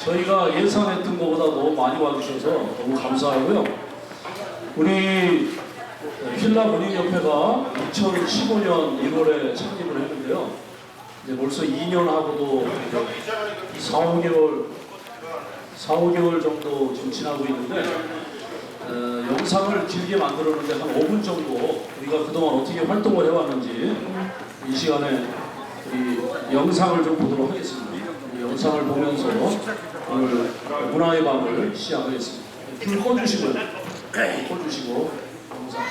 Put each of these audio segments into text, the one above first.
저희가 예상했던 것보다 너무 많이 와주셔서 너무 감사하고요. 우리 필라문인협회가 2015년 1월에 창립을 했는데요. 이제 벌써 2년하고도 4, 5개월 정도 지금 지나고 있는데 영상을 길게 만들었는데 한 5분 정도 우리가 그동안 어떻게 활동을 해왔는지 이 시간에 우리 영상을 좀 보도록 하겠습니다. 이 영상을 보면서 오늘 문화의 밤을 시작하겠습니다. 불 꺼주시고요. 꺼주시고 영상.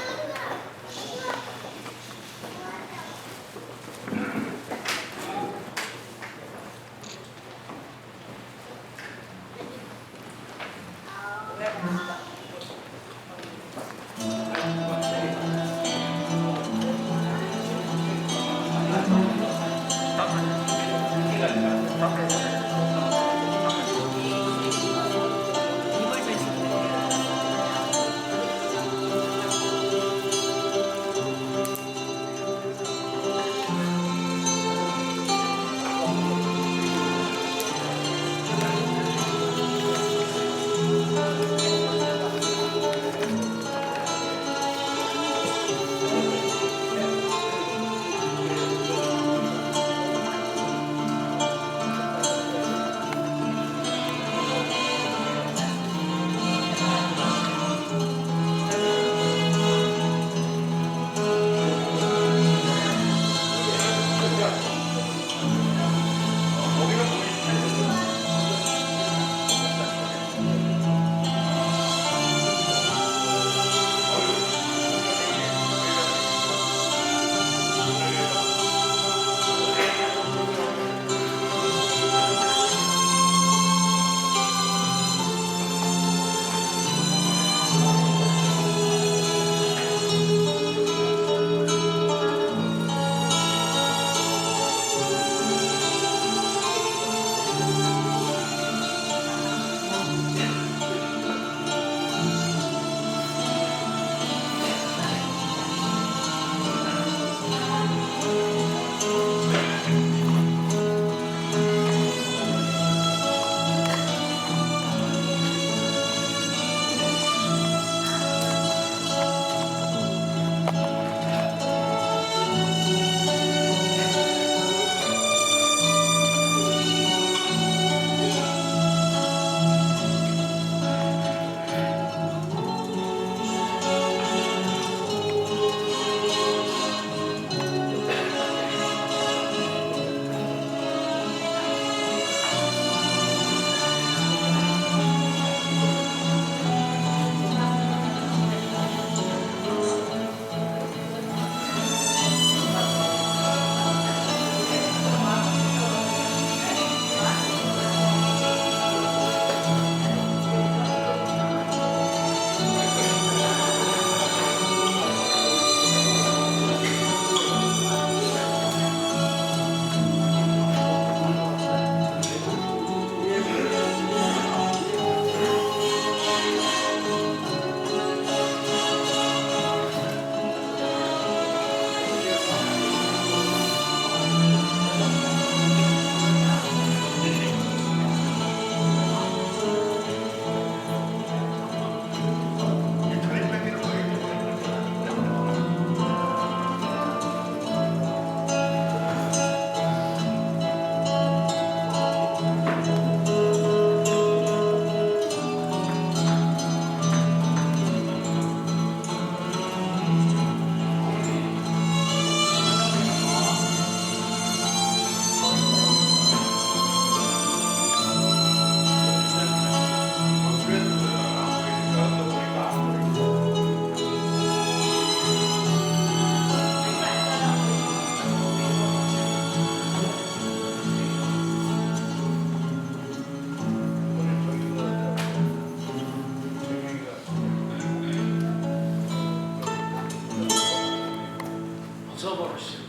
써버리시죠.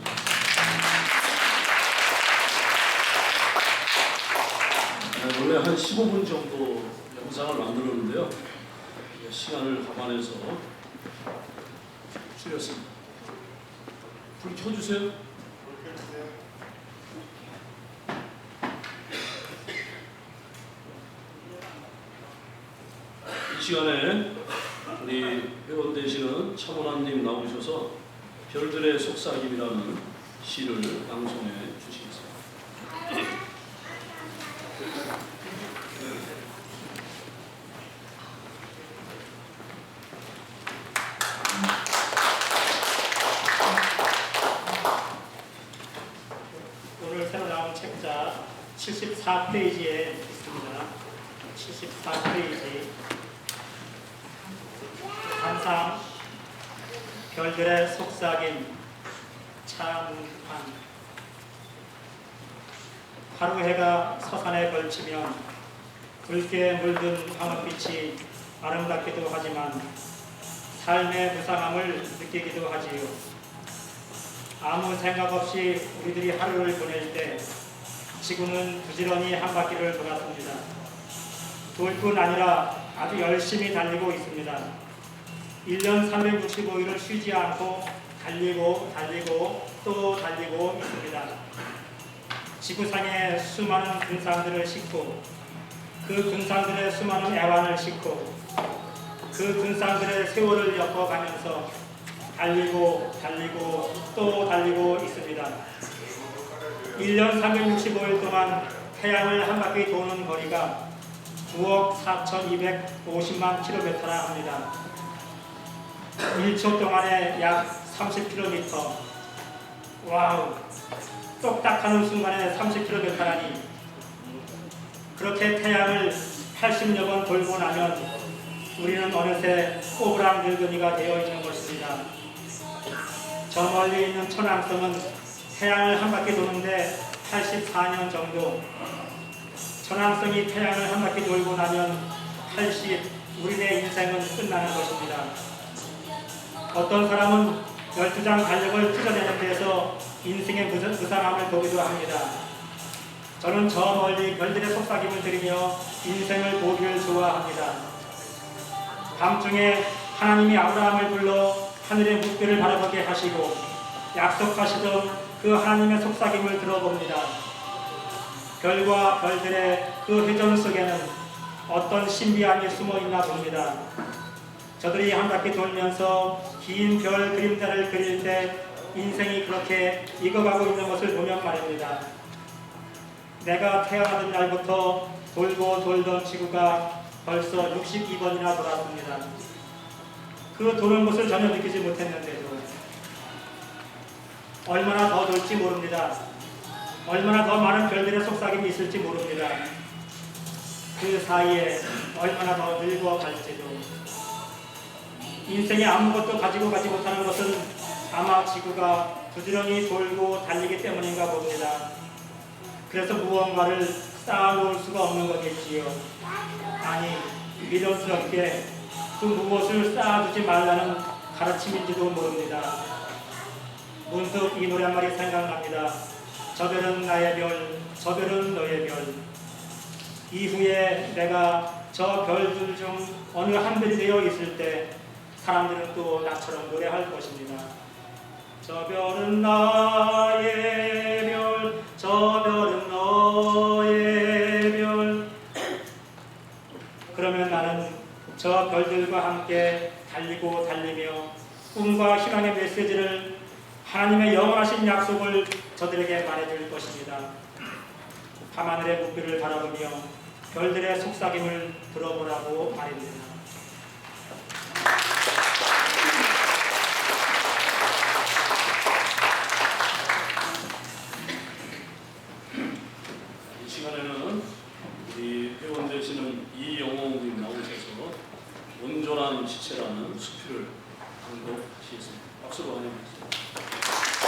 원래 한 15분 정도 영상을 만들었는데요. 시간을 감안해서 줄였습니다. 불 켜주세요. 시간에 우리 회원 되시는 차문환님 나오셔서 별들의 속삭임이라는 시를 낭송해 주시겠습니다. 오늘 새로 나온 책자 74페이지에 있습니다. 74페이지 한상 별들의 속삭임 차문환. 하루 해가 서산에 걸치면 붉게 물든 황혼빛이 아름답기도 하지만 삶의 무상함을 느끼기도 하지요. 아무 생각 없이 우리들이 하루를 보낼 때 지구는 부지런히 한 바퀴를 돌았습니다. 돌 뿐 아니라 아주 열심히 달리고 있습니다. 1년 365일을 쉬지 않고 달리고 또 달리고 있습니다. 지구상에 수많은 군상들을 싣고 그 군상들의 수많은 애완을 싣고 그 군상들의 세월을 엮어가면서 달리고 또 달리고 있습니다. 1년 365일 동안 태양을 한 바퀴 도는 거리가 9억 4,250만 킬로미터라 합니다. 1초 동안에 약 30km. 와우! 똑딱하는 순간에 30km라니. 그렇게 태양을 80여 번 돌고 나면 우리는 어느새 꼬부랑 늙은이가 되어 있는 것입니다. 저 멀리 있는 천왕성은 태양을 한 바퀴 도는데 84년 정도. 천왕성이 태양을 한 바퀴 돌고 나면 우리의 인생은 끝나는 것입니다. 어떤 사람은 12장 달력을 찢어내는 데서 인생의 무상함을 보기도 합니다. 저는 저 멀리 별들의 속삭임을 들으며 인생을 보기를 좋아합니다. 밤중에 하나님이 아브라함을 불러 하늘의 묵비를 바라보게 하시고 약속하시던 그 하나님의 속삭임을 들어봅니다. 별과 별들의 그 회전 속에는 어떤 신비함이 숨어있나 봅니다. 저들이 한 바퀴 돌면서 긴 별 그림자를 그릴 때 인생이 그렇게 익어가고 있는 것을 보면 말입니다. 내가 태어나던 날부터 돌고 돌던 지구가 벌써 62번이나 돌았습니다. 그 도는 것을 전혀 느끼지 못했는데도 얼마나 더 돌지 모릅니다. 얼마나 더 많은 별들의 속삭임이 있을지 모릅니다. 그 사이에 얼마나 더 늙어갈지도. 인생에 아무것도 가지고 가지 못하는 것은 아마 지구가 부지런히 돌고 달리기 때문인가 봅니다. 그래서 무언가를 쌓아놓을 수가 없는 거겠지요. 아니, 미련스럽게 그 무엇을 쌓아두지 말라는 가르침인지도 모릅니다. 문득 이 노랫말이 생각납니다. 저 별은 나의 별, 저 별은 너의 별. 이후에 내가 저 별들 중 어느 한 별이 되어 있을 때 사람들은 또 나처럼 노래할 것입니다. 저 별은 나의 별, 저 별은 너의 별. 그러면 나는 저 별들과 함께 달리며 꿈과 희망의 메시지를, 하나님의 영원하신 약속을 저들에게 말해줄 것입니다. 밤하늘의 묵비를 바라보며 별들의 속삭임을 들어보라고 말입니다. 이 시간에는 우리 회원 되시는 이영호님 나오셔서 온전한 지체라는 수필을 강독하시겠습니다. 박수로 환영합니다.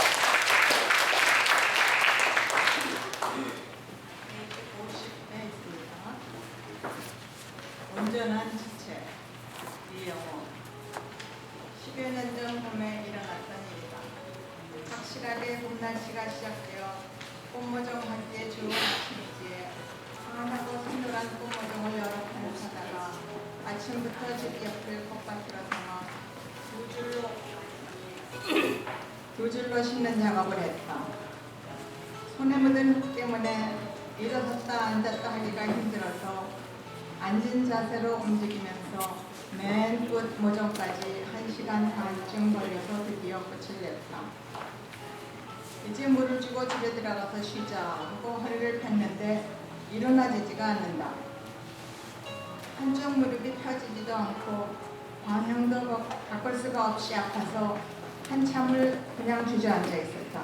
온전한 지체. 이영호. 10여 년 전 봄에 일어났던 일이다. 확실하게 봄 날씨가 시작되어 꽃모종 하기에 좋은 아침이지에 환하고 순돌한 꽃모종을 여러 판을 사다가 아침부터 집 옆을 꽃밭으로 삼아 두 줄로 심는 작업을 했다. 손에 묻은 흙 때문에 일어섰다 앉았다 하기가 힘들어서 앉은 자세로 움직이면서 맨 끝 모종까지 1시간 반쯤 걸려서 드디어 끝을 냈다. 이제 물을 주고 집에 들어가서 쉬자 하고 허리를 폈는데 일어나지지가 않는다. 한쪽 무릎이 펴지지도 않고 방향도 바꿀 수가 없이 아파서 한참을 그냥 주저앉아 있었다.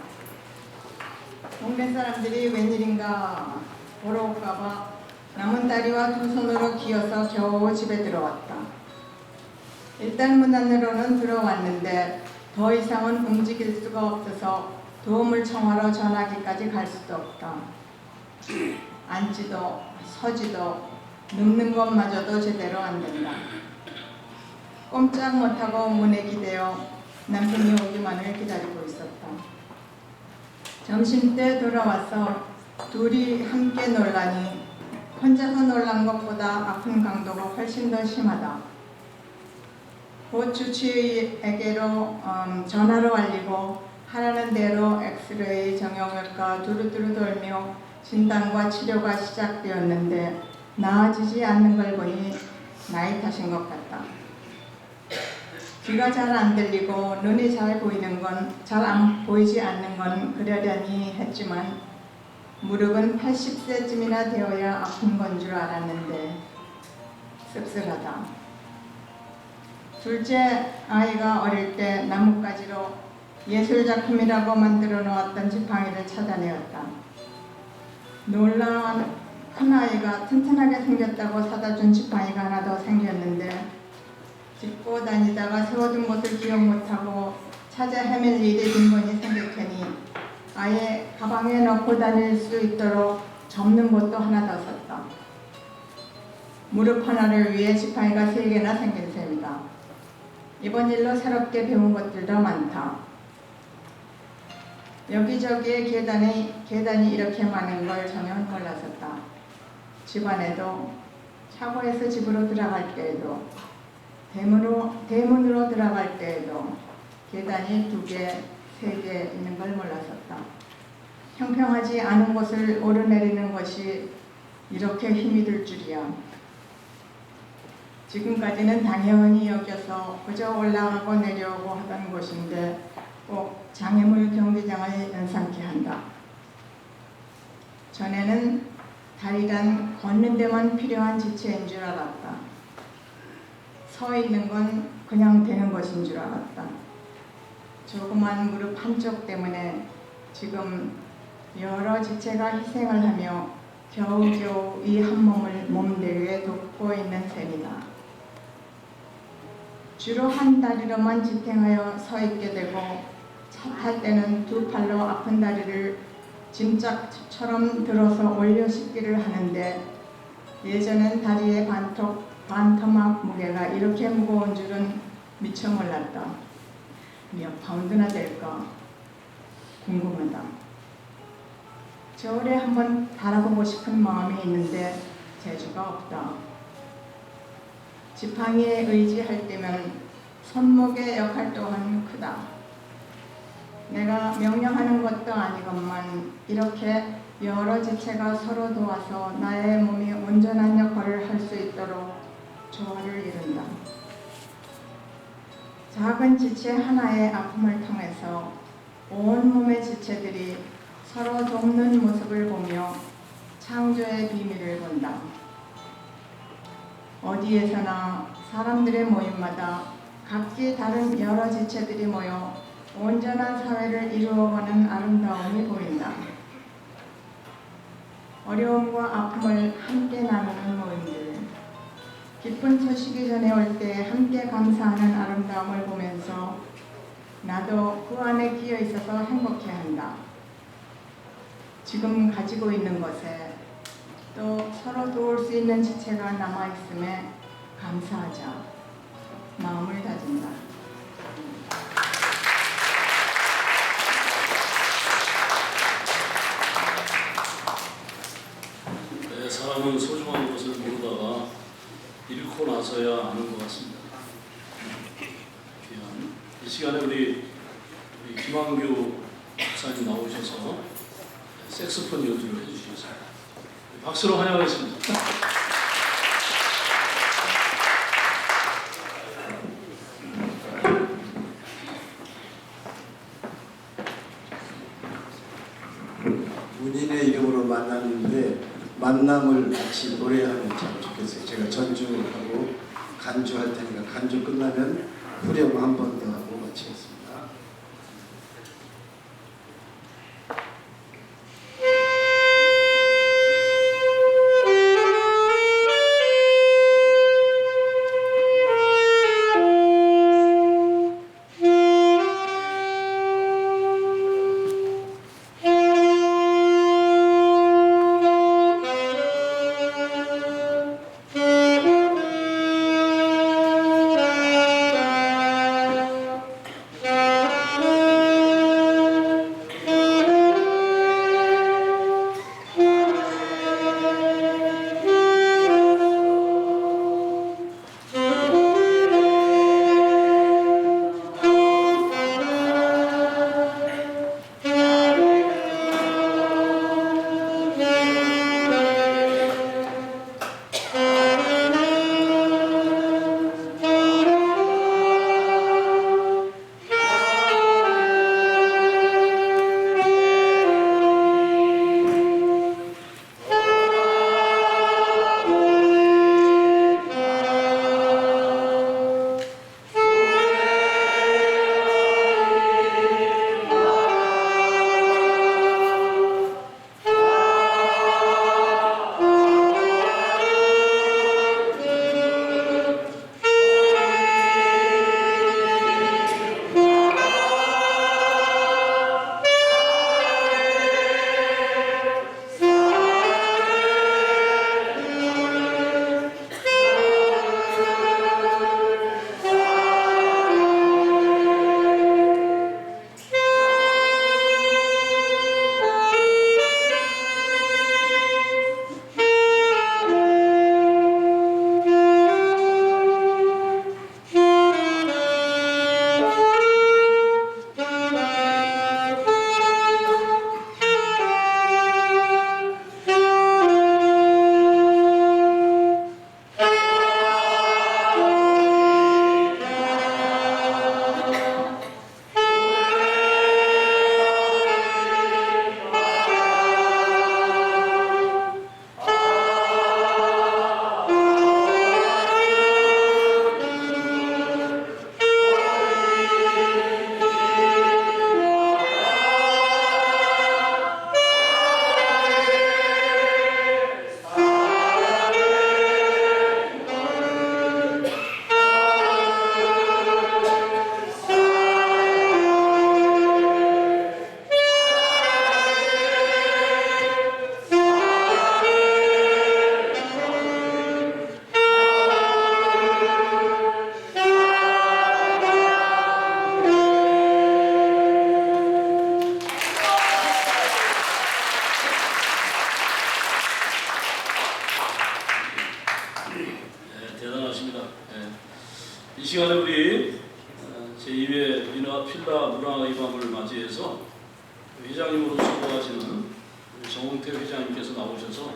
동네 사람들이 웬일인가 보러 올까봐 남은 다리와 두 손으로 기어서 겨우 집에 들어왔다. 일단 문 안으로는 들어왔는데 더 이상은 움직일 수가 없어서 도움을 청하러 전화기까지 갈 수도 없다. 앉지도 서지도 눕는 것마저도 제대로 안 된다. 꼼짝 못하고 문에 기대어 남편이 오기만을 기다리고 있었다. 점심때 돌아와서 둘이 함께 놀라니 혼자서 놀란 것보다 아픈 강도가 훨씬 더 심하다. 곧 주치의에게로 전화로 알리고 하라는 대로 엑스레이, 정형외과 두루두루 돌며 진단과 치료가 시작되었는데 나아지지 않는 걸 보니 나이 탓인 것 같다. 귀가 잘 안 들리고 눈이 잘 보이는 건, 잘 안 보이지 않는 건 그러려니 했지만 무릎은 80세쯤이나 되어야 아픈 건 줄 알았는데 씁쓸하다. 둘째 아이가 어릴 때 나뭇가지로 예술작품이라고 만들어 놓았던 지팡이를 찾아내었다. 놀라운 큰아이가 튼튼하게 생겼다고 사다 준 지팡이가 하나 더 생겼는데 짚고 다니다가 세워둔 곳을 기억 못하고 찾아 헤맬 일이 빈번히 생겼더니 아예 가방에 넣고 다닐 수 있도록 접는 곳도 하나 더 샀다. 무릎 하나를 위해 지팡이가 3개나 생긴 셈이다. 이번 일로 새롭게 배운 것들도 많다. 여기저기에 계단이 이렇게 많은 걸 전혀 몰랐었다. 집안에도 차고에서 집으로 들어갈 때에도 대문으로 들어갈 때에도 계단이 2개, 3개 있는 걸 몰랐었다. 평평하지 않은 곳을 오르내리는 것이 이렇게 힘이 들 줄이야. 지금까지는 당연히 여겨서 그저 올라가고 내려오고 하던 곳인데 꼭 장애물 경기장을 연상케 한다. 전에는 다리란 걷는 데만 필요한 지체인 줄 알았다. 서 있는 건 그냥 되는 것인 줄 알았다. 조그만 무릎 한쪽 때문에 지금 여러 지체가 희생을 하며 겨우겨우 이 한 몸을 몸대에 돕고 있는 셈이다. 주로 한 다리로만 지탱하여 서 있게 되고 차 탈 때는 2 팔로 아픈 다리를 짐짝처럼 들어서 올려 싣기를 하는데 예전엔 다리의 반토막 무게가 이렇게 무거운 줄은 미처 몰랐다. 몇 파운드나 될까 궁금하다. 겨울에 한번 달아보고 싶은 마음이 있는데 재주가 없다. 지팡이에 의지할 때면 손목의 역할 또한 크다. 내가 명령하는 것도 아니건만 이렇게 여러 지체가 서로 도와서 나의 몸이 온전한 역할을 할 수 있도록 조화를 이룬다. 작은 지체 하나의 아픔을 통해서 온 몸의 지체들이 서로 돕는 모습을 보며 창조의 비밀을 본다. 어디에서나 사람들의 모임마다 각기 다른 여러 지체들이 모여 온전한 사회를 이루어가는 아름다움이 보인다. 어려움과 아픔을 함께 나누는 모임들, 기쁜 소식이 전해올 때 함께 감사하는 아름다움을 보면서 나도 그 안에 끼어 있어서 행복해한다. 지금 가지고 있는 것에 또 서로 도울 수 있는 지체가 남아있음에 감사하자 마음을 다진다. 네, 사람은 소중한 것을 모르다가 잃고 나서야 아는 것 같습니다. 이 시간에 우리 김한규 목사님 나오셔서 색소폰 연주를 해주시겠습니다. 박수로 환영하겠습니다. 군인의 이름으로 만났는데 만남을 같이 노래하면 참 좋겠어요. 제가 전주하고 간주할 테니까 간주 끝나면 후렴 한 번 더 하고 마치겠습니다. 이 시간에 우리 제2회 민화 필라 문화의 밤을 맞이해서 회장님으로 수고하시는 우리 정홍태 회장님께서 나오셔서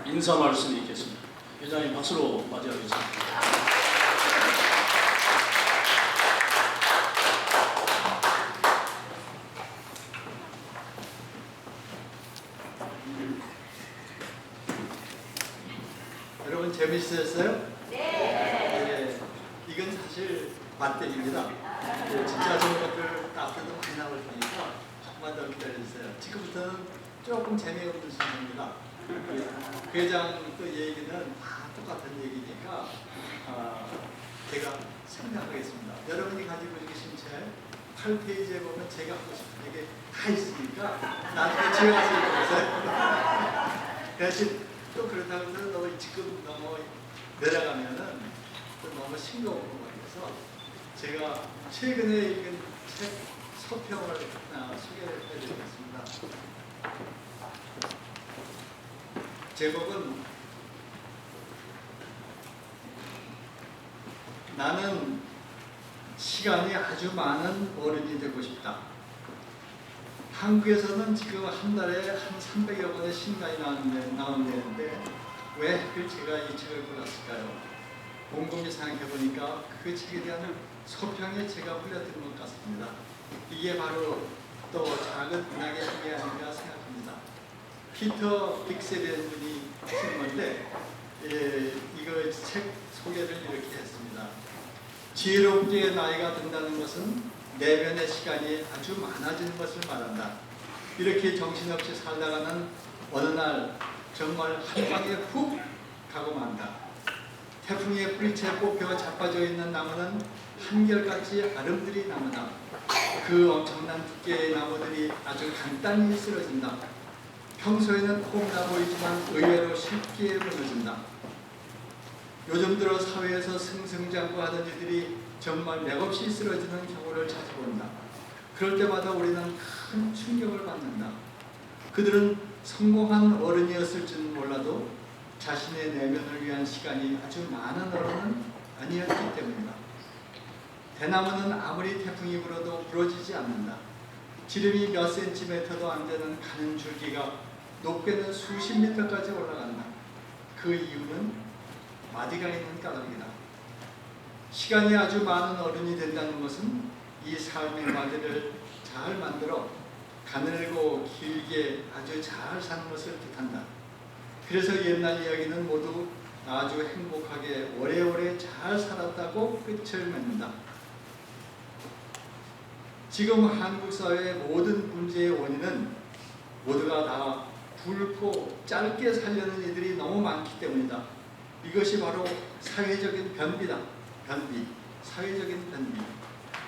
인사 말씀이 있겠습니다. 회장님 박수로 맞이하겠습니다. 여러분 재밌으셨어요? 네. 이건 사실 맛대기입니다. 진짜 좋은 것들 앞으로도 많이 나올 테니까 조금만 더 기다려주세요. 지금부터는 조금 재미없는 순서입니다. 그 회장 또 얘기는 다 똑같은 얘기니까 제가 설명하겠습니다. 여러분이 가지고 계신 책 8페이지에 보면 제가 하고 싶은 얘기 다 있으니까 나중에 제가 하세요. 대신 또 그렇다고 해서 너무 지금 너무 내려가면은 또 너무 싱거운 것 같아서 제가 최근에 읽은 책 서평을 소개를 해드리겠습니다. 제목은 나는 시간이 아주 많은 어른이 되고 싶다. 한국에서는 지금 한 달에 한 300여 권의 신간이 나온다는데 왜 하필 제가 이 책을 골랐을까요? 곰곰이 생각해보니까 그 책에 대한 서평에 제가 흘려드린 것 같습니다. 이게 바로 또 작은 문학의 한계 아닌가 생각합니다. 피터 빅셀이라는 분이 쓴 건데 이거 책 소개를 이렇게 했습니다. 지혜롭게 나이가 든다는 것은 내면의 시간이 아주 많아지는 것을 말한다. 이렇게 정신없이 살다가는 어느 날 정말 한 방에 훅 가고 만다. 태풍의 뿌리채 뽑혀 자빠져 있는 나무는 한결같이 아름드리 나무다. 그 엄청난 두께의 나무들이 아주 간단히 쓰러진다. 평소에는 콩나 보이지만 의외로 쉽게 무너진다. 요즘 들어 사회에서 승승장구하던 이들이 정말 맥없이 쓰러지는 경우를 자주 본다. 그럴 때마다 우리는 큰 충격을 받는다. 그들은 성공한 어른이었을지는 몰라도 자신의 내면을 위한 시간이 아주 많은 어른은 아니었기 때문이다. 대나무는 아무리 태풍이 불어도 부러지지 않는다. 지름이 몇 센티미터도 안 되는 가는 줄기가 높게는 수십 미터까지 올라간다. 그 이유는 마디가 있는 까닭이다. 시간이 아주 많은 어른이 된다는 것은 이 삶의 마디를 잘 만들어 가늘고 길게 아주 잘 사는 것을 뜻한다. 그래서 옛날 이야기는 모두 아주 행복하게 오래오래 잘 살았다고 끝을 맺는다. 지금 한국 사회의 모든 문제의 원인은 모두가 다 굵고 짧게 살려는 이들이 너무 많기 때문이다. 이것이 바로 사회적인 변비다. 변비, 사회적인 변비.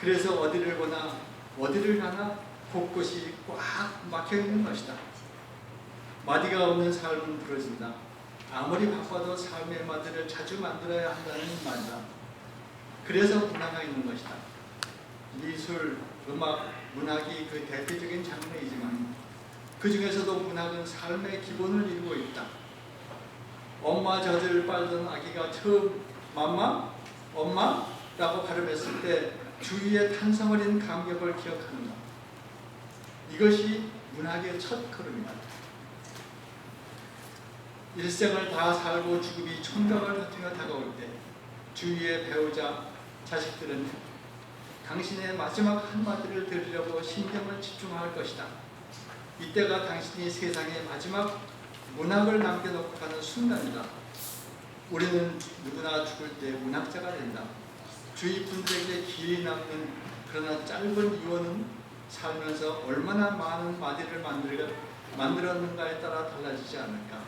그래서 어디를 보나 어디를 가나 곳곳이 꽉 막혀 있는 것이다. 마디가 없는 삶은 부러진다. 아무리 바빠도 삶의 마디를 자주 만들어야 한다는 말이다. 그래서 문화가 있는 것이다. 미술, 음악, 문학이 그 대표적인 장르이지만 그 중에서도 문학은 삶의 기본을 이루고 있다. 엄마 젖을 빨던 아기가 처음 맘마? 엄마? 라고 발음했을 때 주위의 탄성어린 감격을 기억하는다. 이것이 문학의 첫 걸음이다. 일생을 다 살고 죽음이 총각을 다투며 다가올 때 주위의 배우자, 자식들은 당신의 마지막 한마디를 들으려고 신경을 집중할 것이다. 이때가 당신이 세상의 마지막 문학을 남겨놓고 가는 순간이다. 우리는 누구나 죽을 때 문학자가 된다. 주위 분들에게 길이 남는 그러나 짧은 유언은 살면서 얼마나 많은 마디를 만들었는가에 따라 달라지지 않을까.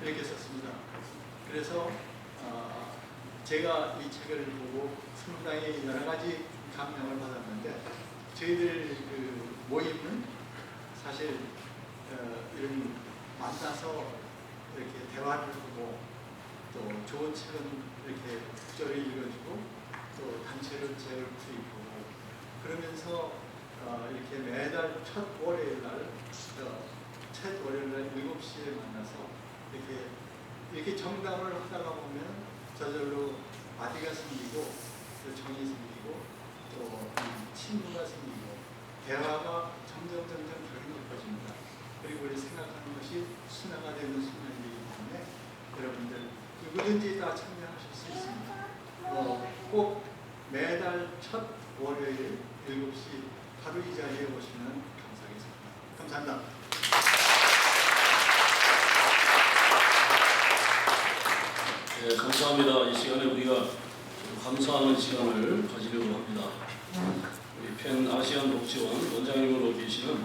이렇게 썼습니다. 그래서 제가 이 책을 보고 상당히 여러 가지 감명을 받았는데 저희들 그 모임은 사실 이런 만나서 이렇게 대화를 하고 또 좋은 책은 이렇게 부절히 읽어주고 또 단체로 책을 구입하고 그러면서 이렇게 매달 첫 월요일 날 첫 월요일 날 7시에 만나서 이렇게 정담을 하다가 보면 저절로 마디가 생기고 또 정이 생기고 또 친구가 생기고 대화가 점점 격이 높아집니다. 그리고 우리 생각하는 것이 순화가 되는 순간이기 때문에 여러분들 누구든지 다 참여하실 수 있습니다. 꼭 매달 첫 월요일 7시 바로 이 자리에 오시면 감사하겠습니다. 감사합니다. 네, 감사합니다. 이 시간에 우리가 감사하는 시간을 가지려고 합니다. 우리 펜 아시안 복지원 원장님으로 계시는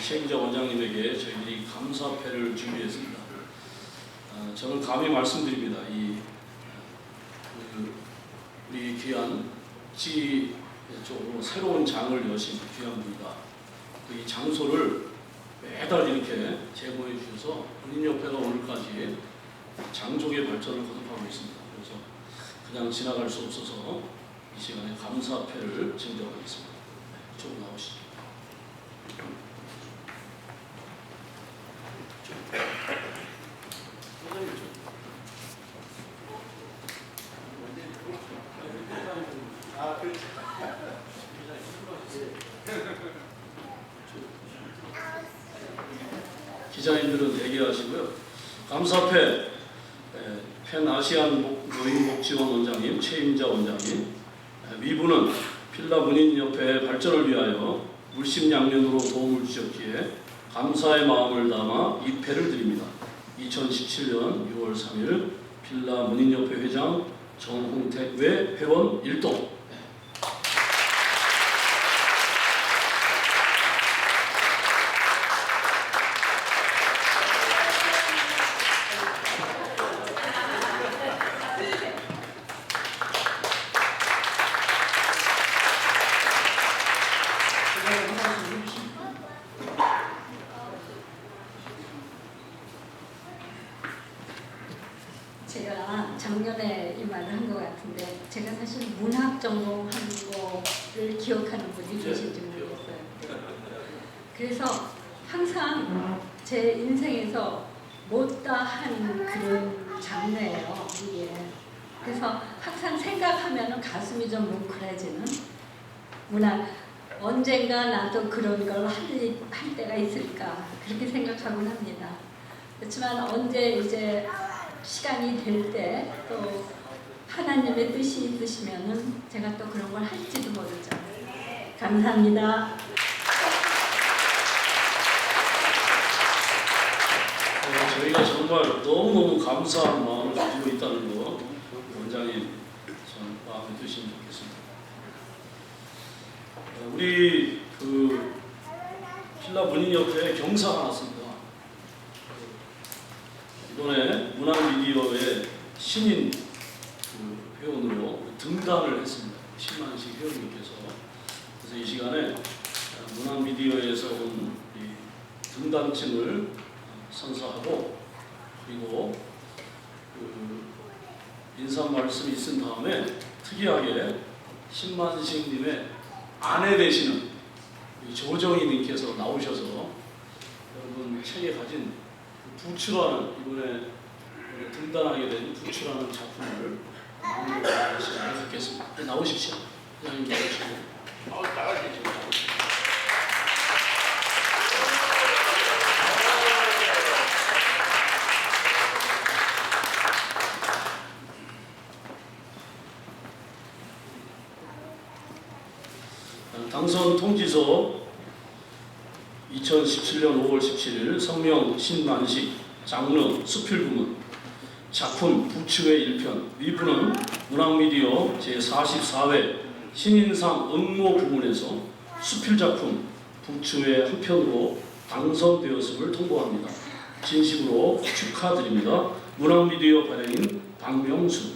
최임자 원장님에게 저희들이 감사패를 준비했습니다. 저는 감히 말씀드립니다. 우리 귀한 쪽으로 새로운 장을 여신 귀한 분이다. 이 장소를 매달 이렇게 제공해 주셔서 군인협회가 오늘까지 장족의 발전을 거듭하고 있습니다. 그래서 그냥 지나갈 수 없어서 이 시간에 감사패를 증정하겠습니다. 이쪽으로 나오시죠. 기자님들은 대기하시고요. 감사패 펜 아시안 노인복지원 원장님, 최임자 원장님, 위부는 필라 문인협회의 발전을 위하여 물심양면으로 도움을 주셨기에 감사의 마음을 담아 입회를 드립니다. 2017년 6월 3일 필라 문인협회 회장 정홍택 외 회원 1동. 제가 작년에 이 말을 한 것 같은데 제가 사실 문학 전공한 거를 기억하는 분이 계신지 모르겠어요. 그래서 항상 제 인생에서 못다한 그런 장르예요, 이게. 그래서 항상 생각하면 가슴이 좀 뭉클해지는 문학. 언젠가 나도 그런 걸 할 때가 있을까 그렇게 생각하곤 합니다. 그렇지만 언제 이제 시간이 될 때 또 하나님의 뜻이 있으시면은 제가 또 그런 걸 할지도 모르죠. 감사합니다. 저희가 정말 너무너무 감사한 마음을 가지고 있다는 거 원장님 참 마음에 드시면 좋겠습니다. 우리 그 필라 문인협회 경사가 났습니다. 이번에 문화미디어의 신인 그 회원으로 등단을 했습니다. 신만식 회원님께서. 그래서 이 시간에 문화미디어에서 온 이 등단증을 선사하고 그리고 그 인사 말씀이 있은 다음에 특이하게 신만식님의 아내 되시는 조정희님께서 나오셔서 여러분 책에 가진 부추라는 이번에 등단하게 된 부추라는 작품을 낭독하는 시간을 갖겠습니다. 네, 나오십시오. 회장님 나오시고. 나가시죠. 당선 통지서 2017년 5월 17일 성명 신만식 장르 수필부문 작품 부추의 1편 위부는 문학미디어 제44회 신인상 응모 부문에서 수필작품 부추의 한 편으로 당선되었음을 통보합니다. 진심으로 축하드립니다. 문학미디어 발행인 박명수.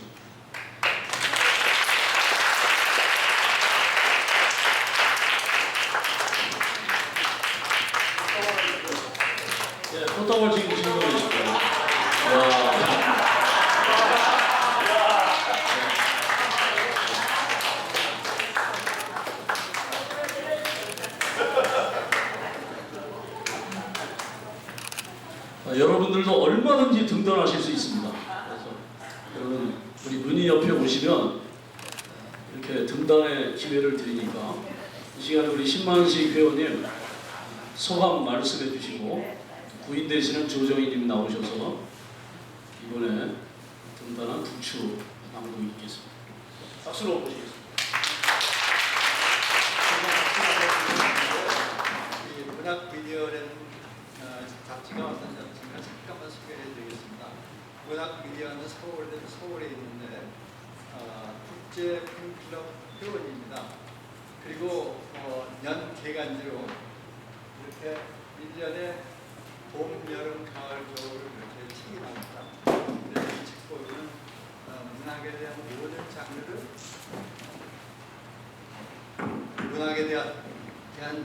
꽃다발 지금 신고 계실 거예요. 여러분들도 얼마든지 등단하실 수 있습니다. 그래서 여러분 우리 문인협회 오시면 이렇게 등단의 기회를 드리니까 이 시간에 우리 신만식 회원님 소감 말씀해 주시고 부인 되시는 조정희님 나오셔서 이번에 등단한 부추 낭독이 있겠습니다. 박수로 모시겠습니다. 이 문학미디어라는 잡지가 어떤 잡지인가 잠깐만 소개해 드리겠습니다. 문학미디어는 서울에 있는데 국제 팬클럽 회원입니다. 그리고 연 개간지로 이렇게 1년에 봄, 여름, 가을, 겨울 이렇게 책이 나옵니다. 그래서 이 책 보면 문학에 대한 모든 장르를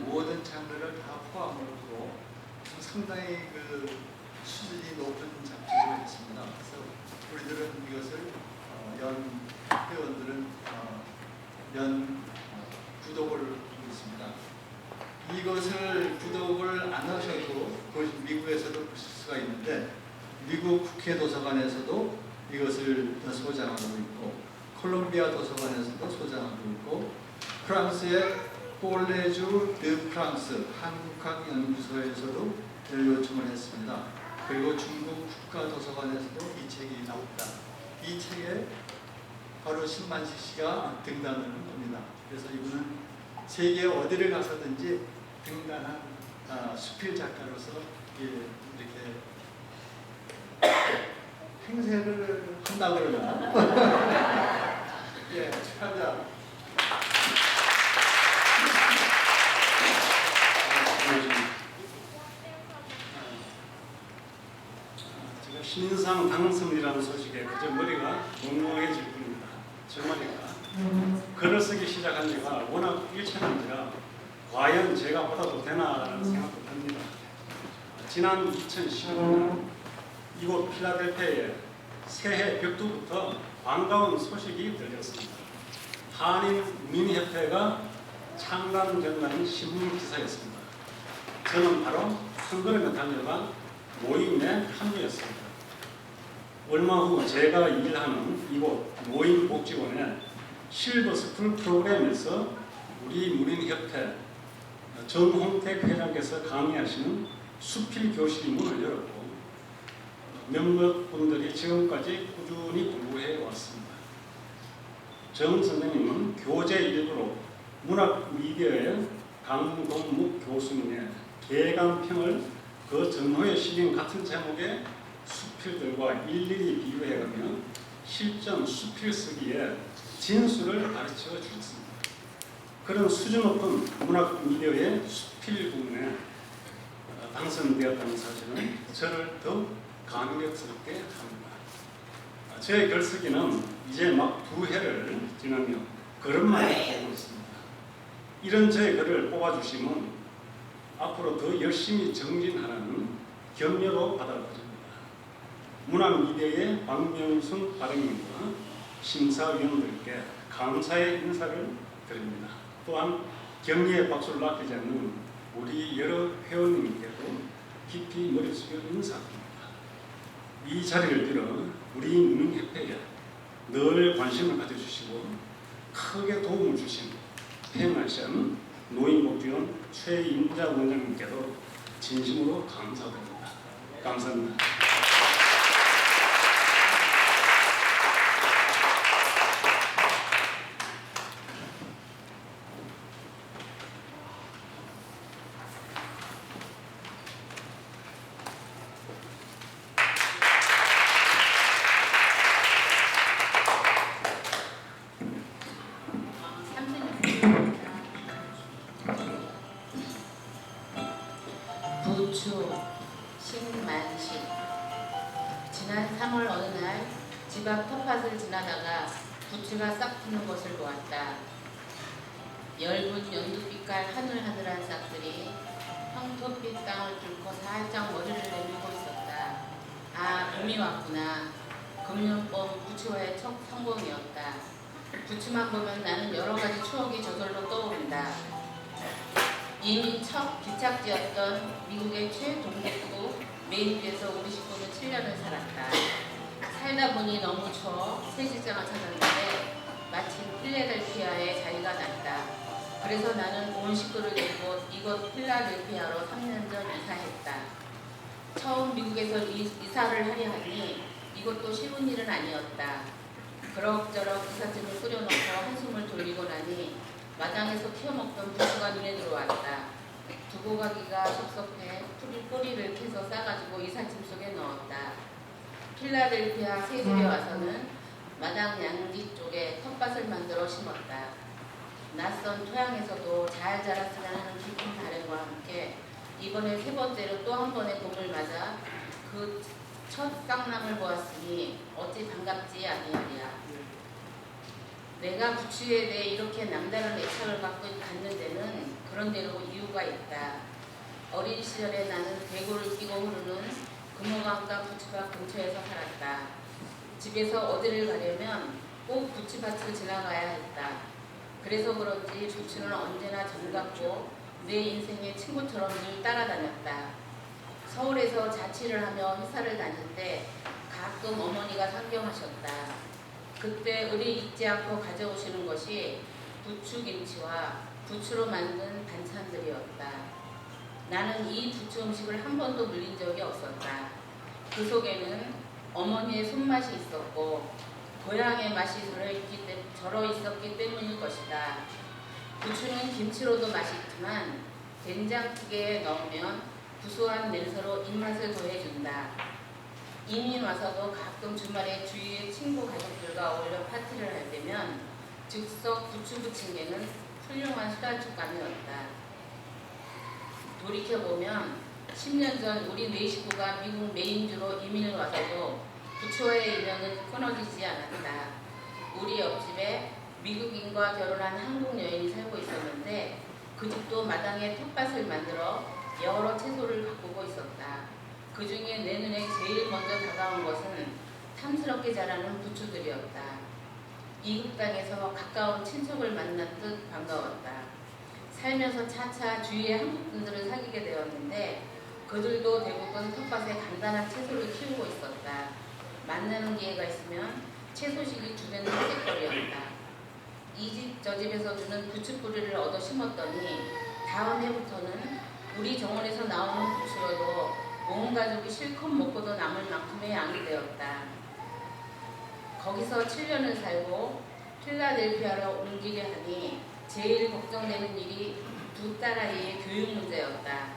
모든 장르를 다 포함을 하고 상당히 그 수준이 높은 잡지로 했습니다. 그래서 우리들은 이것을 연 회원들은 연 구독을 하고 있습니다. 이것을 구독을 안 하셔도 미국에서도 보실 수가 있는데 미국 국회 도서관에서도 이것을 소장하고 있고 콜롬비아 도서관에서도 소장하고 있고 프랑스의 콜레주 드 프랑스 한국학 연구소에서도 요청을 했습니다. 그리고 중국 국가도서관에서도 이 책이 나옵니다. 이 책에 바로 신만식 씨가 등단을 합니다. 그래서 이분은 세계 어디를 가서든지 등단한 제가 수필 작가로서 이렇게 행세를 한다고 그러나 예, 축하합니다. 제가 신인상 당선이라는 소식에 그저 머리가 멍멍해질 뿐입니다. 정말인가? 글을 쓰기 시작한 지가 워낙 일천한지라 과연 제가 받아도 되나라는 생각도 듭니다. 지난 2015년 이곳 필라델피아에 새해 벽두부터 반가운 소식이 들렸습니다. 한인민협회가 창단된다는 신문 기사였습니다. 저는 바로 한 걸음에 달려간 모임에 참여했습니다. 얼마 후 제가 일하는 이곳 모임복지원의 실버스쿨 프로그램에서 우리 문인협회 정홍택 회장께서 강의하시는 수필 교실이 문을 열었고 몇몇 분들이 지금까지 꾸준히 공부해 왔습니다. 정 선생님은 교재 일부로 문학 미디어의 강동묵 교수님의 개감평을 그 전후에 실린 같은 제목의 수필들과 일일이 비교해가며 실전 수필 쓰기에 진수를 가르쳐 주셨습니다. 그런 수준 높은 문학 미디어의 수필 부문에 당선되었다는 사실은 저를 더욱 감격스럽게 합니다. 저의 글쓰기는 이제 막 2해를 지나며 걸음마에 보고 있습니다. 이런 저의 글을 뽑아주시면 앞으로 더 열심히 정진하라는 격려로 받아들입니다. 문화미디어의 박명순 발행인과 심사위원들께 감사의 인사를 드립니다. 또한 격려의 박수를 아끼지 않는 우리 여러 회원님께도 깊이 머리 숙여 인사드립니다. 이 자리를 빌어 우리 문인협회에 늘 관심을 가져주시고 크게 도움을 주신 팽만시안 노인복지원 최임자 원장님께도 진심으로 감사드립니다. 감사합니다. 부추, 신만식. 지난 3월 어느 날 집 앞 텃밭을 지나다가 부추가 싹 트는 것을 보았다. 엷은 연두빛깔 하늘하늘한 싹들이 황토빛 땅을 뚫고 살짝 머리를 내밀고 있었다. 아, 봄이 왔구나. 금년봄 부추와의 첫 성공이었다. 부추만 보면 나는 여러 가지 추억이 저절로 떠오른다. 이미 첫 기착지였던 미국의 최동북부 메인주에서 우리 식구는 7년을 살았다. 살다 보니 너무 추워 새 직장을 찾았는데 마침 필라델피아에 자리가 났다. 그래서 나는 온 식구를 데리고 이곳 필라델피아로 3년 전 이사했다. 처음 미국에서 이사를 하려 하니 이것도 쉬운 일은 아니었다. 그럭저럭 이삿짐을 꾸려놓고 한숨을 돌리고 나니 마당에서 키워먹던 부추가 눈에 들어왔다. 두고 가기가 섭섭해 뿌리를 캐서 싸가지고 이삿짐 속에 넣었다. 필라델피아 새 집에 와서는 마당 양지 쪽에 텃밭을 만들어 심었다. 낯선 토양에서도 잘 자랐으면 하는 깊은 바람과 함께 이번에 3번째로 또 한 번의 봄을 맞아 그 첫 쌍남을 보았으니 어찌 반갑지 아니하랴. 내가 부추에 대해 이렇게 남다른 애착을 갖는 데는 그런대로 이유가 있다. 어린 시절에 나는 대구를 끼고 흐르는 금호강과 부추밭 근처에서 살았다. 집에서 어디를 가려면 꼭 부추밭을 지나가야 했다. 그래서 그런지 부추는 언제나 정같고 내 인생의 친구처럼 늘 따라다녔다. 서울에서 자취를 하며 회사를 다닐 때 가끔 어머니가 상경하셨다. 그때 의리 잊지 않고 가져오시는 것이 부추김치와 부추로 만든 반찬들이었다. 나는 이 부추 음식을 한 번도 물린 적이 없었다. 그 속에는 어머니의 손맛이 있었고 고향의 맛이 절어 있었기 때문일 것이다. 부추는 김치로도 맛있지만 된장찌개에 넣으면 구수한 냄새로 입맛을 더해준다. 이민 와서도 가끔 주말에 주위의 친구 가족들과 어울려 파티를 할 때면 즉석 부추 부침개는 훌륭한 술안주감이었다. 돌이켜보면 10년 전 우리 네 식구가 미국 메인주로 이민을 와서도 부추와의 인연은 끊어지지 않았다. 우리 옆집에 미국인과 결혼한 한국 여인이 살고 있었는데 그 집도 마당에 텃밭을 만들어 여러 채소를 가꾸고 있었다. 그 중에 내 눈에 제일 먼저 다가온 것은 탐스럽게 자라는 부추들이었다. 이국 땅에서 가까운 친척을 만난 듯 반가웠다. 살면서 차차 주위의 한국분들을 사귀게 되었는데 그들도 대부분 텃밭에 간단한 채소를 키우고 있었다. 만나는 기회가 있으면 채소식이 주된 특색거리였다. 이 집 저 집에서 주는 부추뿌리를 얻어 심었더니 다음 해부터는 우리 정원에서 나오는 부추로도 온 가족이 실컷 먹고도 남을 만큼의 양이 되었다. 거기서 7년을 살고 필라델피아로 옮기려 하니 제일 걱정되는 일이 두 딸아이의 교육 문제였다.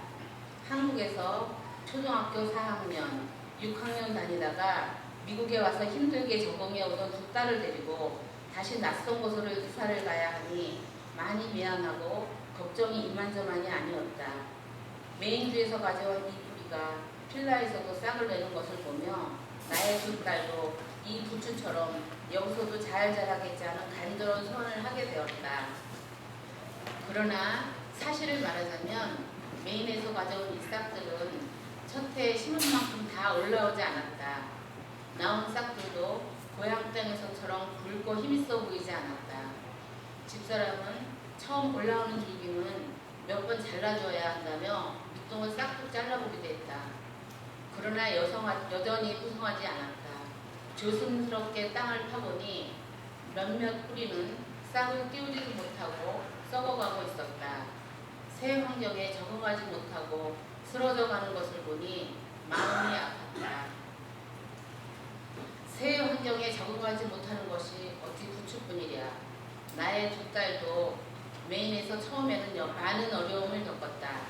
한국에서 초등학교 4학년, 6학년 다니다가 미국에 와서 힘들게 적응해 오던 두 딸을 데리고 다시 낯선 곳으로 이사를 가야 하니 많이 미안하고 걱정이 이만저만이 아니었다. 메인주에서 가져온 이 뿌리가 필라에서도 싹을 내는 것을 보며 나의 두 딸도 이 부추처럼 여기서도 잘 자라겠지 하는 간절한 소원을 하게 되었다. 그러나 사실을 말하자면 메인에서 가져온 이 싹들은 첫 해에 심은 만큼 다 올라오지 않았다. 나온 싹들도 고향 땅에서처럼 굵고 힘있어 보이지 않았다. 집사람은 처음 올라오는 줄기는 몇 번 잘라줘야 한다며 밑동을 싹둑 잘라보기도 했다. 그러나 여전히 풍성하지 않았다. 조심스럽게 땅을 파보니 몇몇 뿌리는 싹을 띄우지도 못하고 썩어가고 있었다. 새 환경에 적응하지 못하고 쓰러져가는 것을 보니 마음이 아팠다. 새 환경에 적응하지 못하는 것이 어찌 부추뿐이랴. 나의 두 딸도 메인에서 처음에는 많은 어려움을 겪었다.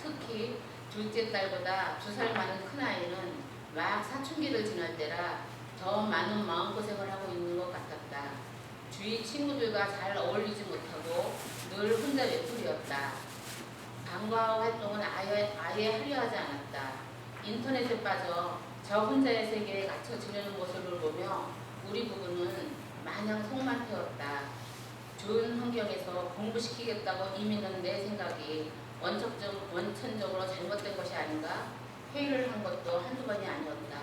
특히 둘째 딸보다 2살 많은 큰아이는 막 사춘기를 지날 때라 더 많은 마음고생을 하고 있는 것 같았다. 주위 친구들과 잘 어울리지 못하고 늘 혼자 외톨이였다. 방과후 활동은 아예 하려 하지 않았다. 인터넷에 빠져 저 혼자의 세계에 갇혀 지내는 모습을 보며 우리 부부는 마냥 속만 태웠다. 좋은 환경에서 공부시키겠다고 이민은 내 생각이 원천적으로 잘못된 것이 아닌가 회의를 한 것도 한두 번이 아니었다.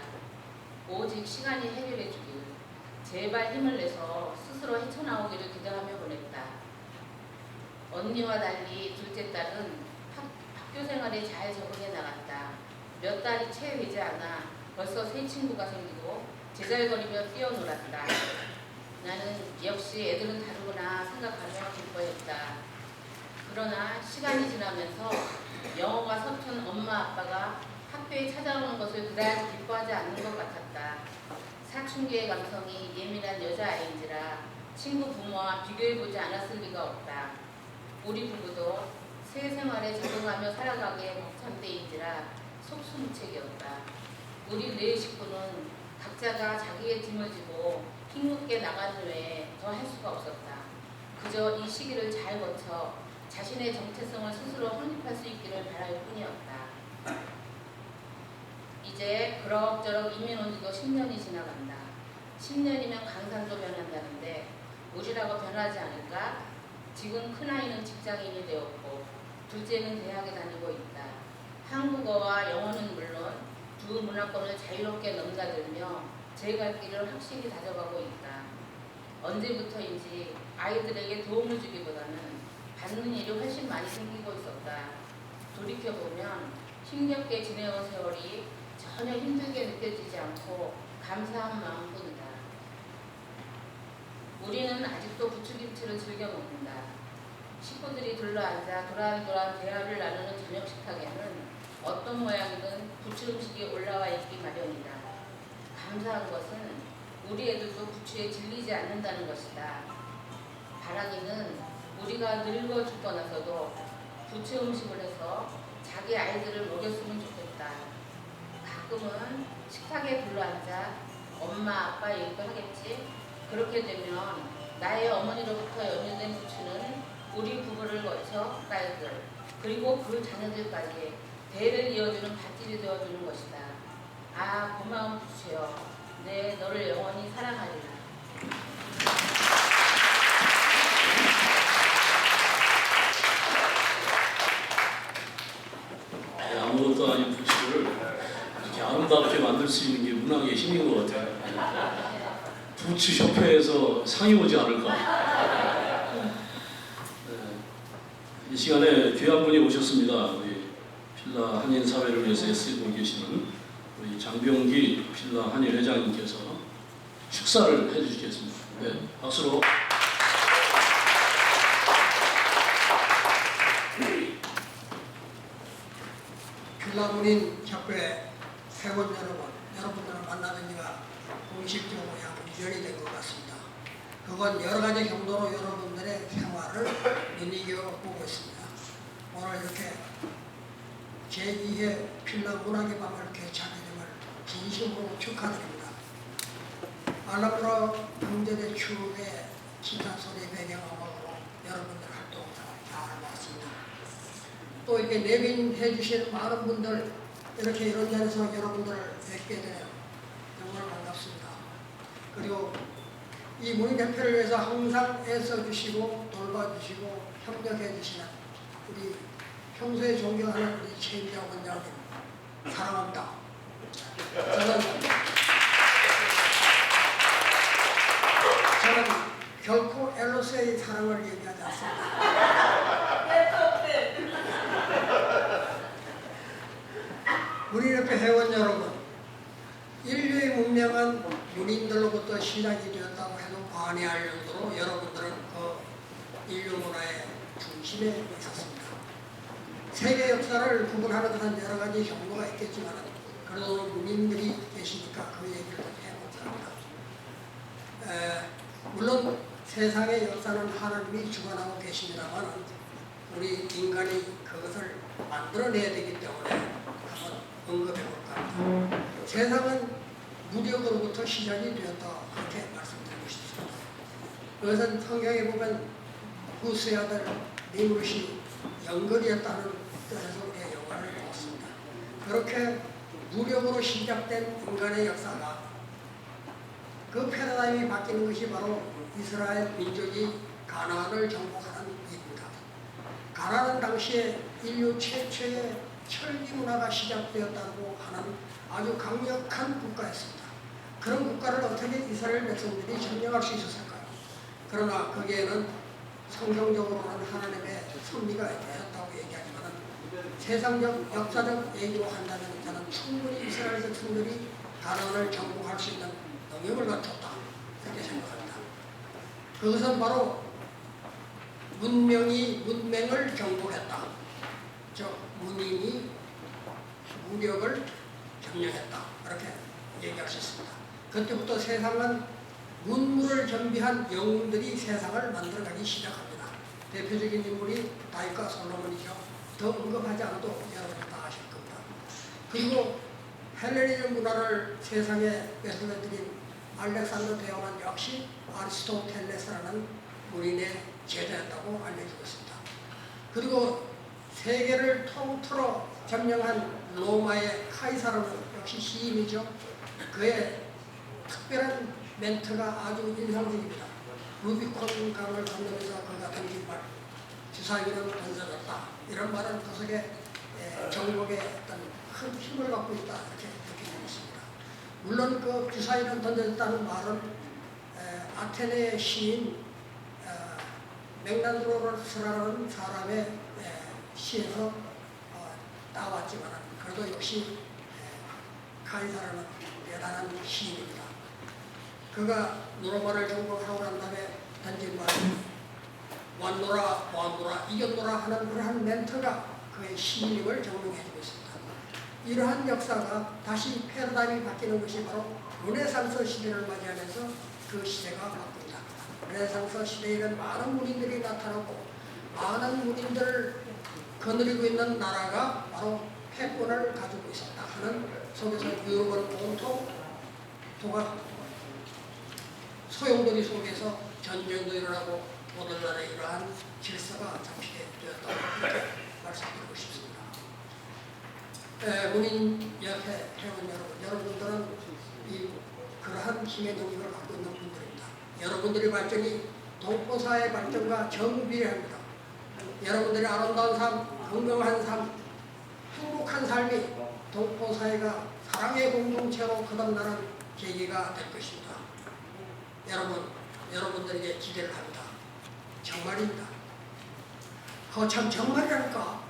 오직 시간이 해결해 주길, 제발 힘을 내서 스스로 헤쳐나오기를 기대하며 보냈다. 언니와 달리 둘째 딸은 학교 생활에 잘 적응해 나갔다. 몇 달이 채 되지 않아 벌써 새 친구가 생기고 제잘거리며 뛰어놀았다. 나는 역시 애들은 다르구나 생각하며 기뻐했다. 그러나 시간이 지나면서 영어가 서툰 엄마 아빠가 학교에 찾아오는 것을 그다지 기뻐하지 않는 것 같았다. 사춘기의 감성이 예민한 여자아이인지라 친구 부모와 비교해보지 않았을 리가 없다. 우리 부부도 새 생활에 적응하며 살아가기에 벅찬 때인지라 속수무책이었다. 우리 네 식구는 각자가 자기의 짐을 지고 힘있게 나가는 외에 더 할 수가 없었다. 그저 이 시기를 잘 거쳐 자신의 정체성을 스스로 확립할 수 있기를 바랄 뿐이었다. 이제 그럭저럭 이민 온 지도 10년이 지나간다. 10년이면 강산도 변한다는데 우리라고 변하지 않을까? 지금 큰아이는 직장인이 되었고 둘째는 대학에 다니고 있다. 한국어와 영어는 물론 두 문화권을 자유롭게 넘나들며 제 갈 길을 확실히 다져가고 있다. 언제부터인지 아이들에게 도움을 주기보다는 받는 일이 훨씬 많이 생기고 있었다. 돌이켜보면 힘겹게 지내온 세월이 전혀 힘들게 느껴지지 않고 감사한 마음뿐이다. 우리는 아직도 부추김치를 즐겨 먹는다. 식구들이 둘러앉아 도란도란 대화를 나누는 저녁 식탁에는 어떤 모양이든 부추 음식이 올라와 있기 마련이다. 감사한 것은 우리 애들도 부추에 질리지 않는다는 것이다. 바라기는 우리가 늙어 죽고 나서도 부채 음식을 해서 자기 아이들을 먹였으면 좋겠다. 가끔은 식탁에 둘러앉아 엄마 아빠 얘기도 하겠지. 그렇게 되면 나의 어머니로부터 연유된 부추는 우리 부부를 거쳐 딸들 그리고 그 자녀들까지 대를 이어주는 밭길이 되어주는 것이다. 아 고마운 부추여, 내 너를 영원히 사랑하리라. 아무것도 아닌 부추를 이렇게 아름답게 만들 수 있는 게 문학의 힘인 것 같아요. 부추 협회에서 상이 오지 않을까. 이 시간에 귀한 분이 오셨습니다. 우리 필라 한인 사회를 위해서 애쓰고 계시는 우리 장병기 필라 한인 회장님께서 축사를 해주시겠습니다. 네, 박수로. 필라문인 협회 회원 여러분들을 만나는 지가 공식적으로 약 2년이 된 것 같습니다. 그건 여러 가지 경로로 여러분들의 생활을 눈여겨보고 있습니다. 오늘 이렇게 제2회 필라 문학의 밤을 개최하게 됨을 진심으로 축하드립니다. 알라프라 형제대 추억의 기타 소리 배경음악으로 여러분들 활동을 잘 봤습니다. 또 이렇게 내빈해 주신 많은 분들 이렇게 이런 자리에서 여러분들을 뵙게 되어 정말 반갑습니다. 그리고 이 문인협회를 위해서 항상 애써주시고 돌봐주시고 협력해 주시는 우리 평소에 존경하는 우리 최임자 원장님 사랑합니다. 저는 결코 엘로스의 사랑을 얘기하지 않습니다. 문인협회 회원 여러분, 인류의 문명은 문인들로부터 시작이 되었다고 해도 과언할 정도로 여러분들은 그 인류 문화의 중심에 있었습니다. 세계 역사를 구분하는 듯한 여러 가지 경로가 있겠지만 그래도 문인들이 계시니까 그 얘기를 해보겠습니다. 물론 세상의 역사는 하나님이 주관하고 계십니다만 우리 인간이 그것을 만들어내야 되기 때문에 한번 언급해 볼까 합니다. 세상은 무력으로부터 시작이 되었다 그렇게 말씀드리고 싶습니다. 그것은 성경에 보면 구스의 아들 니무롯이 영걸이었다는 뜻에서 우리가 영화를 보았습니다. 그렇게 무력으로 시작된 인간의 역사가 그 패러다임이 바뀌는 것이 바로 이스라엘 민족이 가나안을 정복하는 일입니다. 가나안은 당시에 인류 최초의 철기 문화가 시작되었다고 하는 아주 강력한 국가였습니다. 그런 국가를 어떻게 이스라엘 백성들이 점령할 수 있었을까요? 그러나 거기에는 성경적으로는 하나님의 섭리가 있었다고 얘기하지만 세상적, 역사적 얘기로 한다면 저는 충분히 이스라엘 백성들이 가나안을 정복할 수 있는 능력을 갖췄다 그렇게 생각합니다. 그것은 바로 문명이 문맹을 정복했다. 즉 문인이 무력을 점령했다. 그렇게 얘기할 수 있습니다. 그때부터 세상은 문물을 겸비한 영웅들이 세상을 만들어가기 시작합니다. 대표적인 인물이 다윗과 솔로몬이죠. 더 언급하지 않아도 여러분이 다 아실 겁니다. 그리고 헬레니즘 문화를 세상에 뺏어들인 알렉산더 대왕은 역시 아리스토텔레스라는 문인의 제자였다고 알려지고 있습니다. 그리고 세계를 통틀어 점령한 로마의 카이사르는 역시 시인이죠. 그의 특별한 멘트가 아주 인상적입니다. 루비콘 강을 건너면서 그가 던진 말, 주사위는 던져졌다. 이런 말은 그 속에 정복의 어떤 큰 힘을 갖고 있다. 이렇게 느끼고 있습니다. 물론 그 주사위는 던져졌다는 말은 아테네의 시인 맥난드로스라는 사람의 시에서 따왔지만 그래도 역시 카이사르는 대단한 시인입니다. 그가 로마를 정복하고 난 다음에 던진 말은 왔노라 보았노라 이겼노라 하는 그러한 멘트가 그의 시인임을 증명해주고 있습니다. 이러한 역사가 다시 패러다임이 바뀌는 것이 바로 르네상스 시대를 맞이하면서 그 시대가 바뀝니다. 르네상스 시대에는 많은 문인들이 나타나고 많은 문인들을 거느리고 있는 나라가 바로 패권을 가지고 있었다 하는 속에서 유럽은 온통 소용돌이 속에서 전쟁도 일어나고 오늘날의 이러한 질서가 잡히게 되었다고 말씀드리고 싶습니다. 문인협회 회원 여러분들은 그러한 힘의 능력을 갖고 있는 분들입니다. 여러분들의 발전이 동포사의 발전과 정비례합니다. 여러분들의 아름다운 삶, 건강한 삶, 행복한 삶이 동포사회가 사랑의 공동체로 거듭나는 계기가 될 것입니다. 여러분들에게 기대를 합니다. 정말입니다. 참 정말이랄까?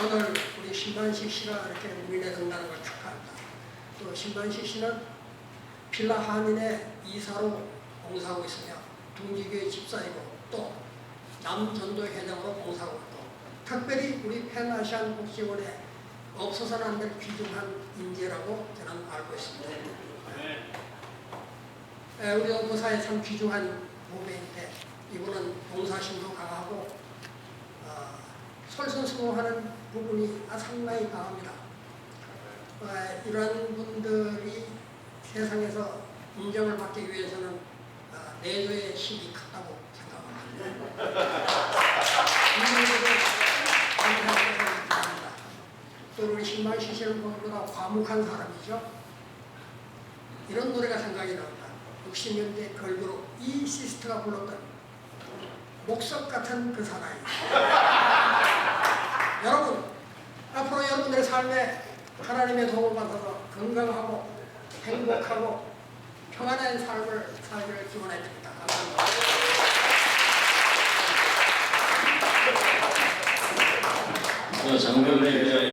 오늘 우리 신반식 씨가 이렇게 우리네 된다는 걸 축하합니다. 또 신반식 씨는 필라 한인의 이사로 봉사하고 있으며 둥지교회 집사이고 또 남전도 회장으로 봉사하고 있고 특별히 우리 팬아시안 복지원에 없어서는 안 될 귀중한 인재라고 저는 알고 있습니다. 우리 동포사에 참 귀중한 후배인데 이분은 봉사심도 강하고 솔선수범하는 부분이 상당히 강합니다. 이런 분들이 세상에서 인정을 받기 위해서는 내조의 힘이 크다고 생각합니다. 또 우리 신만식 씨는 무엇보다 과묵한 사람이죠. 이런 노래가 생각이 납니다. 60년대 걸그룹 이시스트가 불렀던 목석 같은 그 사나이. 여러분, 앞으로 여러분들의 삶에 하나님의 도움을 받아서 건강하고 행복하고 평안한 삶을 살기를 기원해 듭니다. 감사합니다. 장병